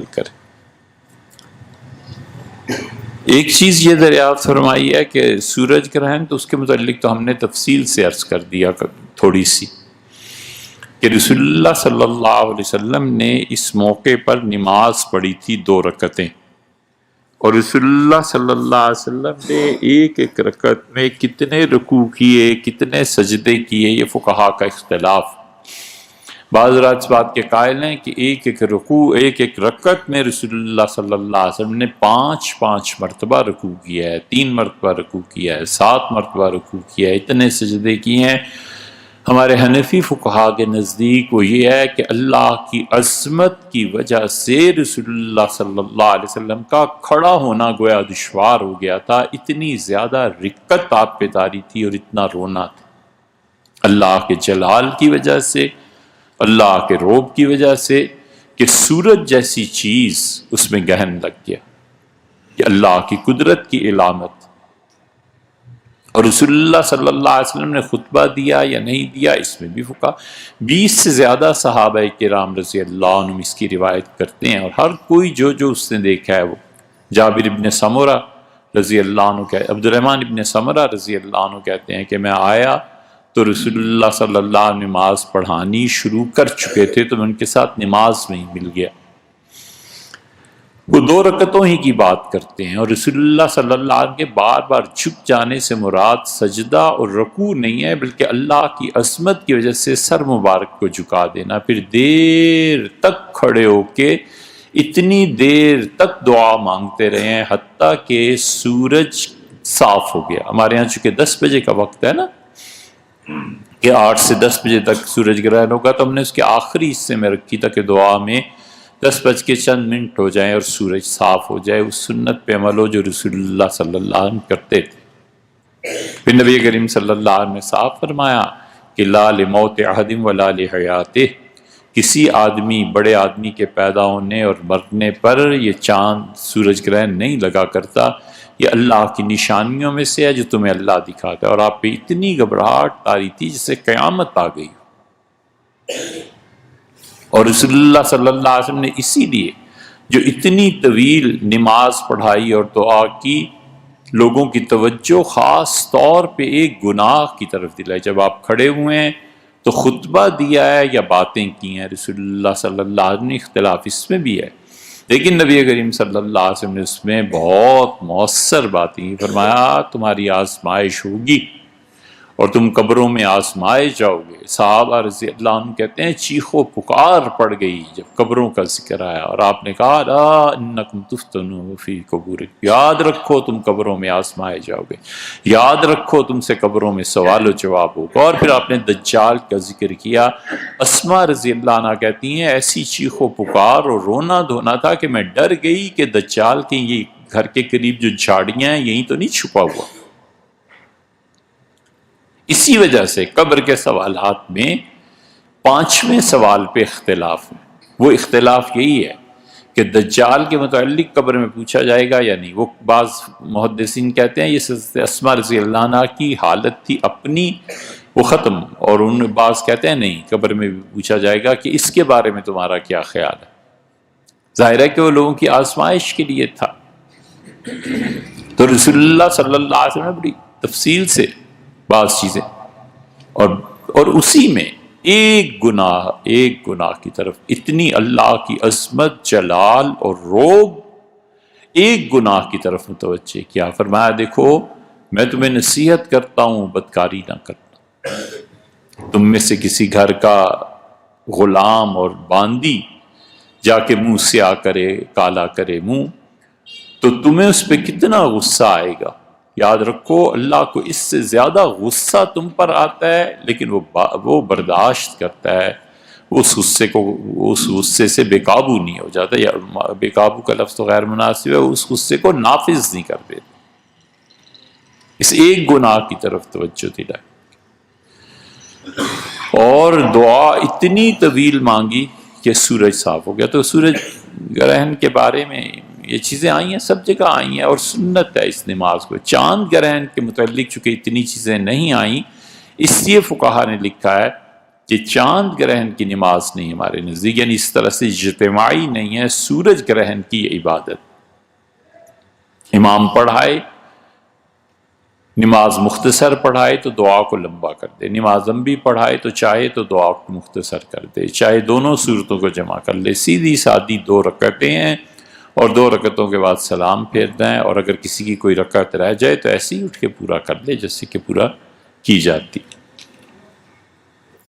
عمل کریں۔ ایک چیز یہ دریافت فرمائی ہے کہ سورج گرہن، تو اس کے متعلق تو ہم نے تفصیل سے عرض کر دیا تھوڑی سی، کہ رسول اللہ صلی اللہ علیہ وسلم نے اس موقع پر نماز پڑھی تھی 2 رکعتیں، اور رسول اللہ صلی اللہ علیہ وسلم نے ایک ایک رکعت میں کتنے رکوع کیے، کتنے سجدے کیے، یہ فقہا کا اختلاف۔ بعض حضرات اس بات کے قائل ہیں کہ ایک ایک رکوع، ایک ایک رکعت میں رسول اللہ صلی اللہ علیہ وسلم نے 5 مرتبہ رکوع کیا ہے، 3 مرتبہ رکوع کیا ہے، 7 مرتبہ رکوع کیا ہے، اتنے سجدے کیے ہیں۔ ہمارے حنفی فقہا کے نزدیک وہ یہ ہے کہ اللہ کی عظمت کی وجہ سے رسول اللہ صلی اللہ علیہ وسلم کا کھڑا ہونا گویا دشوار ہو گیا تھا، اتنی زیادہ رکت آپ پہ طاری تھی اور اتنا رونا تھا، اللہ کے جلال کی وجہ سے، اللہ کے روب کی وجہ سے، کہ سورج جیسی چیز اس میں گہن لگ گیا، کہ اللہ کی قدرت کی علامت۔ اور رسول اللہ صلی اللہ علیہ وسلم نے خطبہ دیا یا نہیں دیا، اس میں بھی فقہا 20 سے زیادہ صحابہ کرام رضی اللہ عنہم اس کی روایت کرتے ہیں، اور ہر کوئی جو اس نے دیکھا ہے وہ۔ جابر ابن سمرہ رضی اللہ عنہ عبد الرحمن ابن سمرہ رضی اللہ عنہ کہتے ہیں کہ میں آیا تو رسول اللہ صلی اللہ علیہ وسلم نماز پڑھانی شروع کر چکے تھے، تو میں ان کے ساتھ نماز میں ہی مل گیا۔ وہ 2 رکعتوں ہی کی بات کرتے ہیں، اور رسول اللہ صلی اللہ علیہ وسلم کے بار بار جھک جانے سے مراد سجدہ اور رکوع نہیں ہے، بلکہ اللہ کی عظمت کی وجہ سے سر مبارک کو جھکا دینا، پھر دیر تک کھڑے ہو کے اتنی دیر تک دعا مانگتے رہے ہیں حتیٰ کہ سورج صاف ہو گیا۔ ہمارے ہاں چونکہ 10 بجے کا وقت ہے نا، کہ 8 سے 10 بجے تک سورج گرہن ہوگا، تو ہم نے اس کے آخری حصے میں رکھی تھا کہ دعا میں 10 بج کے چند منٹ ہو جائیں اور سورج صاف ہو جائے، اس سنت پہ عمل ہو جو رسول اللہ صلی اللہ علیہ وسلم کرتے تھے۔ پھر نبی کریم صلی اللہ علیہ وسلم نے صاف فرمایا کہ لا لموت احد ولا لحیاتہ، کسی آدمی، بڑے آدمی کے پیدا ہونے اور مرنے پر یہ چاند سورج گرہن نہیں لگا کرتا، یہ اللہ کی نشانیوں میں سے ہے جو تمہیں اللہ دکھاتا ہے۔ اور آپ پہ اتنی گھبراہٹ طاری تھی جسے قیامت آ گئی۔ اور رسول اللہ صلی اللہ علیہ وسلم نے اسی لیے جو اتنی طویل نماز پڑھائی اور دعا کی، لوگوں کی توجہ خاص طور پہ ایک گناہ کی طرف دلائی۔ جب آپ کھڑے ہوئے ہیں تو خطبہ دیا ہے یا باتیں کی ہیں، رسول اللہ صلی اللہ علیہ وسلم نے اختلاف اس میں بھی ہے، لیکن نبی کریم صلی اللہ علیہ وسلم نے اس میں بہت مؤثر باتیں فرمایا، تمہاری آزمائش ہوگی اور تم قبروں میں آزمائے جاؤ گے۔ صحابہ رضی اللہ عنہ کہتے ہیں چیخ و پکار پڑ گئی جب قبروں کا ذکر آیا، اور آپ نے کہا لا انکم تفتنون فی قبورکم، یاد رکھو تم قبروں میں آزمائے جاؤ گے، یاد رکھو تم سے قبروں میں سوال و جواب ہوگا۔ اور پھر آپ نے دجال کا ذکر کیا۔ اسماء رضی اللہ عنہ کہتی ہیں ایسی چیخ و پکار اور رونا دھونا تھا کہ میں ڈر گئی کہ دجال کے یہ گھر کے قریب جو جھاڑیاں ہیں یہیں تو نہیں چھپا ہوا۔ اسی وجہ سے قبر کے سوالات میں 5ویں سوال پہ اختلاف ہے۔ وہ اختلاف یہی ہے کہ دجال کے متعلق قبر میں پوچھا جائے گا یا نہیں۔ وہ بعض محدثین کہتے ہیں یہ اسماء رضی اللہ عنہ کی حالت تھی اپنی، وہ ختم، اور ان بعض کہتے ہیں نہیں، قبر میں بھی پوچھا جائے گا کہ اس کے بارے میں تمہارا کیا خیال ہے۔ ظاہر ہے کہ وہ لوگوں کی آزمائش کے لیے تھا۔ تو رسول اللہ صلی اللہ علیہ وسلم نے بڑی تفصیل سے بعض چیزیں، اور اسی میں ایک گناہ کی طرف اتنی اللہ کی عظمت، جلال اور روب ایک گناہ کی طرف متوجہ کیا۔ فرمایا دیکھو میں تمہیں نصیحت کرتا ہوں بدکاری نہ کرنا۔ تم میں سے کسی گھر کا غلام اور باندی جا کے منہ سیاہ کرے، کالا کرے منہ، تو تمہیں اس پہ کتنا غصہ آئے گا۔ یاد رکھو اللہ کو اس سے زیادہ غصہ تم پر آتا ہے، لیکن وہ برداشت کرتا ہے، اس غصے سے بے قابو نہیں ہو جاتا، یا بے قابو کا لفظ تو غیر مناسب ہے، اس غصے کو نافذ نہیں کر دیتا۔ اس ایک گناہ کی طرف توجہ دلائی اور دعا اتنی طویل مانگی کہ سورج صاف ہو گیا۔ تو سورج گرہن کے بارے میں یہ چیزیں آئی ہیں، سب جگہ آئی ہیں، اور سنت ہے اس نماز کو۔ چاند گرہن کے متعلق چونکہ اتنی چیزیں نہیں آئیں، اس لیے فقہا نے لکھا ہے کہ چاند گرہن کی نماز نہیں ہمارے نزدیک، یعنی اس طرح سے اجتماعی نہیں ہے سورج گرہن کی عبادت۔ امام پڑھائے نماز مختصر پڑھائے تو دعا کو لمبا کر دے، نماز لمبی پڑھائے تو چاہے تو دعا کو مختصر کر دے، چاہے دونوں صورتوں کو جمع کر لے، سیدھی سادی 2 رکعتیں ہیں اور 2 رکعتوں کے بعد سلام پھیرنا ہے، اور اگر کسی کی کوئی رکعت رہ جائے تو ایسے ہی اٹھ کے پورا کر لے جیسے کہ پورا کی جاتی۔